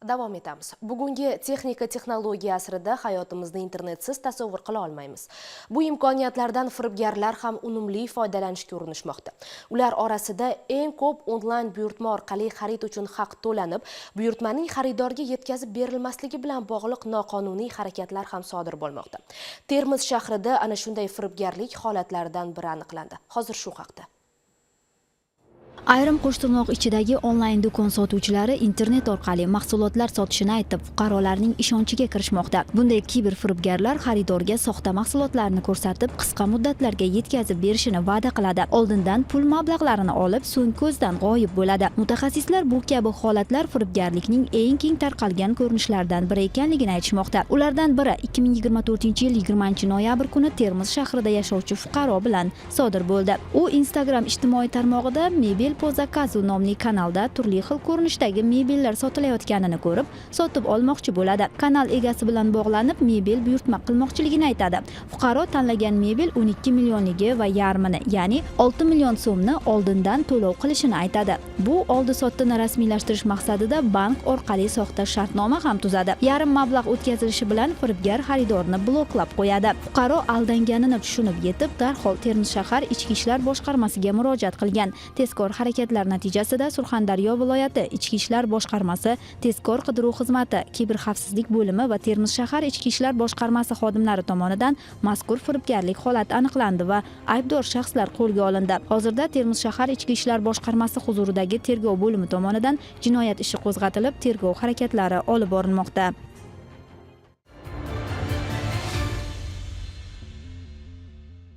Davom etamiz. Bugungi texnika-texnologiya asrida hayotimizni internetsiz tasavvur qila olmaymiz. Bu imkoniyatlardan firibgarlar ham unumli foydalanishga urinishmoqda. Ular orasida eng ko'p onlayn buyurtma orqali xarid uchun haq to'lanib, buyurtmaning xaridorga yetkazib berilmasligi bilan bog'liq noqonuniy harakatlar ham sodir bo'lmoqda. Termiz shahrida ana shunday firibgarlik holatlaridan biri aniqlandi. Hozir shu haqda. Ayrim qo'shtirnoq ichidagi onlayn do'kon sotuvchilari internet orqali mahsulotlar sotishini aytib, fuqarolarning ishonchiga kirishmoqda. Bunday kiber firibgarlar xaridorga soxta mahsulotlarni ko'rsatib, qisqa muddatlarga yetkazib berishini va'da qiladi. Oldindan pul mablag'larini olib, so'ng ko'zdan g'oyib bo'ladi. Mutaxassislar bu kabi holatlar firibgarlikning eng keng tarqalgan ko'rinishlaridan biri ekanligini aytishmoqda. Ulardan biri 2024-yil 20-noyabr kuni Termiz shahrida yashovchi fuqaro bilan sodir bo'ldi. U Instagram ijtimoiy tarmog'ida mebel po zakazu nomli kanalda turli xil ko'rinishdagi mebellar sotilayotganini ko'rib, sotib olmoqchi bo'ladi. Kanal egasi bilan bog'lanib, mebel buyurtma qilmoqchiligini aytadi. Fuqaro tanlagan mebel 12 millionligi va yarmini, ya'ni 6 million so'mni oldindan to'lov qilishini aytadi. Bu oldi-sotdini rasmiylashtirish maqsadida bank orqali soxta shartnoma ham tuzadi. Yarim mablag' o'tkazilishi bilan firibgar xaridorni bloklab qo'yadi. Fuqaro aldanganini tushunib yetib, darhol Termiz shahar Ichki ishlar boshqarmasiga murojaat qilgan. Tezkor harakatlar natijasida Surxondaryo viloyati Ichki ishlar boshqarmasi, tezkor qidiruv xizmati, kiber xavfsizlik bo'limi va Termiz shahar Ichki ishlar boshqarmasi xodimlari tomonidan mazkur firibgarlik holati aniqlandi va aybdor shaxslar qo'lga olindi. Hozirda Termiz shahar Ichki ishlar boshqarmasi huzuridagi tergov bo'limi tomonidan jinoyat ishi qo'zg'atilib, tergov harakatlari olib borilmoqda.